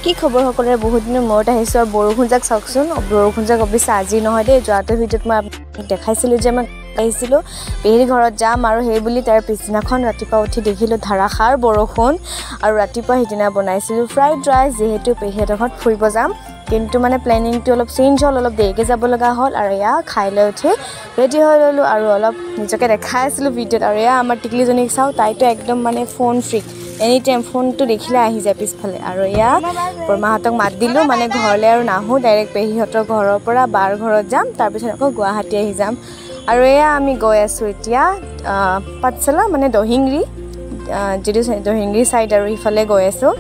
কি খবৰ সকলোৰে বহুত দিনৰ মূৰত আহিছোঁ আৰু বৰষুণজাক চাওকচোন বৰষুণজাক অৱশ্যে আজি নহয় দেই যোৱাটো ভিডিঅ'ত মই আপোনাক দেখাইছিলোঁ যে মই আহিছিলোঁ পেহীৰ ঘৰত যাম আৰু সেই বুলি তাৰ পিছদিনাখন ৰাতিপুৱা উঠি দেখিলোঁ ধাৰাসাৰ বৰষুণ আৰু ৰাতিপুৱা সিদিনা বনাইছিলোঁ ফ্ৰাইড ৰাইচ যিহেতু পেহীহঁতৰ ঘৰত ফুৰিব যাম কিন্তু মানে প্লেনিংটো অলপ চেঞ্জ হ'ল অলপ দেৰিকৈ যাব লগা হ'ল আৰু এয়া খাই লৈ উঠি ৰেডি হৈ ল'লোঁ আৰু অলপ নিজকে দেখাই আছিলোঁ ভিডিঅ'ত আৰু এয়া আমাৰ টিকলিজনীক চাওঁ তাইতো একদম মানে ফোন ফ্ৰিক এনি টাইম ফোনটো দেখিলে আহি যায় পিছফালে আৰু এয়া বৰমাহঁতক মাত দিলোঁ মানে ঘৰলৈ আৰু নাহোঁ ডাইৰেক্ট পেহীহঁতৰ ঘৰৰ পৰা বাৰ ঘৰত যাম তাৰপিছত আকৌ গুৱাহাটী আহি যাম আৰু এয়া আমি গৈ আছোঁ এতিয়া পাঠশালা মানে দহিংৰি যিটো দহিংৰি ছাইড আৰু ইফালে গৈ আছোঁ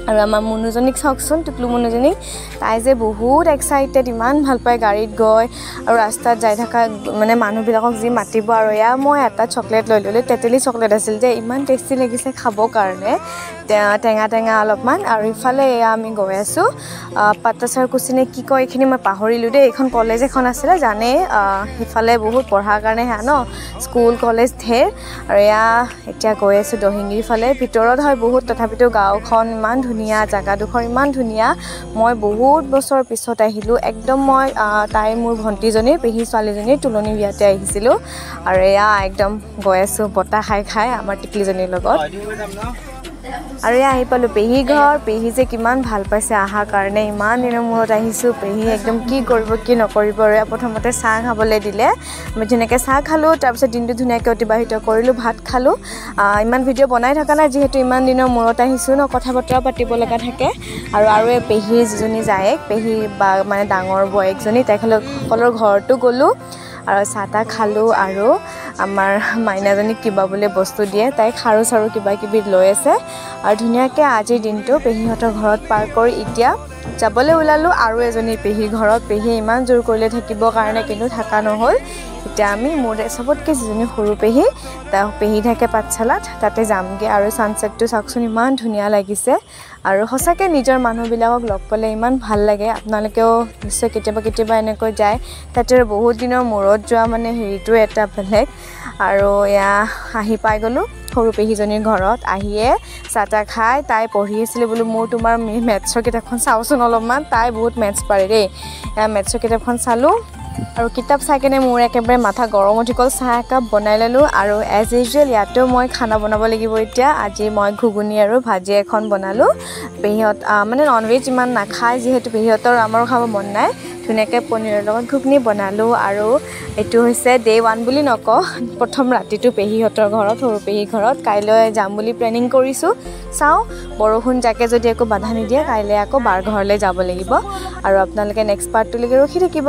আৰু আমাৰ মুনুজনীক চাওকচোন টুকলু মুনুজনীক তাই যে বহুত এক্সাইটেড ইমান ভাল পায় গাড়ীত গৈ আৰু ৰাস্তাত যাই থকা মানে মানুহবিলাকক যি মাতিব আৰু এয়া মই এটা চকলেট লৈ ল'লোঁ তেতেলী চকলেট আছিল যে ইমান টেষ্টি লাগিছে খাবৰ কাৰণে টেঙা টেঙা অলপমান আৰু ইফালে এয়া আমি গৈ আছোঁ পাটাচাৰ কুচিনে কি কয় এইখিনি মই পাহৰিলোঁ দেই এইখন কলেজ এখন আছিলে জানেই সিফালে বহুত পঢ়াৰ কাৰণে সেয়া ন স্কুল কলেজ ঢেৰ আৰু এয়া এতিয়া গৈ আছোঁ দহিংৰিৰ ফালে ভিতৰত হয় বহুত তথাপিতো গাঁওখন ইমান ধুনীয়া জেগাডোখৰ ইমান ধুনীয়া মই বহুত বছৰ পিছত আহিলোঁ একদম মই তাই মোৰ ভণ্টিজনীৰ পেহী ছোৱালীজনীৰ তুলনি বিয়াতে আহিছিলোঁ আৰু এয়া একদম গৈ আছোঁ বতাহ খাই খাই আমাৰ টিকলিজনীৰ লগত আৰু এয়া আহি পালোঁ পেহী ঘৰ পেহী যে কিমান ভাল পাইছে অহাৰ কাৰণে ইমান দিনৰ মূৰত আহিছোঁ পেহী একদম কি কৰিব কি নকৰিব আৰু প্ৰথমতে চাহ খাবলৈ দিলে আমি ধুনীয়াকৈ চাহ খালোঁ তাৰপিছত দিনটো ধুনীয়াকৈ অতিবাহিত কৰিলোঁ ভাত খালোঁ ইমান ভিডিঅ' বনাই থকা নাই যিহেতু ইমান দিনৰ মূৰত আহিছোঁ ন কথা বতৰা পাতিব লগা থাকে আৰু এই পেহীৰ যিজনী জায়েক পেহীৰ বা মানে ডাঙৰ বোৱাৰীকজনী তেখেতসকলৰ ঘৰতো গ'লোঁ আৰু চাহ তাহ খালোঁ আৰু আমাৰ মাইনাজনীক কিবা বোলে বস্তু দিয়ে তাই খাৰু চাৰু কিবা কিবি লৈ আছে আৰু ধুনীয়াকৈ আজিৰ দিনটো পেহীহঁতৰ ঘৰত পাৰ কৰি এতিয়া যাবলৈ ওলালোঁ আৰু এজনী পেহীৰ ঘৰত পেহীয়ে ইমান জোৰ কৰিলে থাকিবৰ কাৰণে কিন্তু থকা নহ'ল এতিয়া আমি মোৰ চবতকৈ যিজনী সৰু পেহী পেহী থাকে পাঠশালাত তাতে যামগৈ আৰু ছানছেটটো চাওকচোন ইমান ধুনীয়া লাগিছে আৰু সঁচাকৈ নিজৰ মানুহবিলাকক লগ পালে ইমান ভাল লাগে আপোনালোকেও নিশ্চয় কেতিয়াবা এনেকৈ যায় তাতে বহুত দিনৰ মূৰত যোৱা মানে হেৰিটো এটা বেলেগ আৰু এয়া আহি পাই গ'লোঁ সৰু পেহীজনীৰ ঘৰত আহিয়ে চাহ তাহ খাই তাই পঢ়ি আছিলে বোলো মোৰ তোমাৰ মেথছৰ কিতাপখন চাওঁচোন অলপমান তাই বহুত মেথছ পাৰে দেই মেথছৰ কিতাপখন চালোঁ আৰু কিতাপ চাই কেনে মোৰ একেবাৰে মাথা গৰম উঠি গ'ল চাহ একাপ বনাই ল'লোঁ আৰু এজ ইউজুৱেল ইয়াতো মই খানা বনাব লাগিব এতিয়া আজি মই ঘুগুনি আৰু ভাজি এখন বনালোঁ পেহীহঁত মানে ননভেজ ইমান নাখায় যিহেতু পেহীহঁতৰ আমাৰো খাব মন নাই ধুনীয়াকৈ পনীৰৰ লগত ঘুগুনি বনালোঁ আৰু এইটো হৈছে ডে 1 বুলি নকওঁ প্ৰথম ৰাতিটো পেহীহঁতৰ ঘৰত সৰু পেহীৰ ঘৰত কাইলৈ যাম বুলি প্লেনিং কৰিছোঁ চাওঁ বৰষুণ যাকে যদি একো বাধা নিদিয়ে কাইলৈ আকৌ বাৰ ঘৰলৈ যাব লাগিব আৰু আপোনালোকে নেক্সট পাৰ্টটোলৈকে ৰখি থাকিব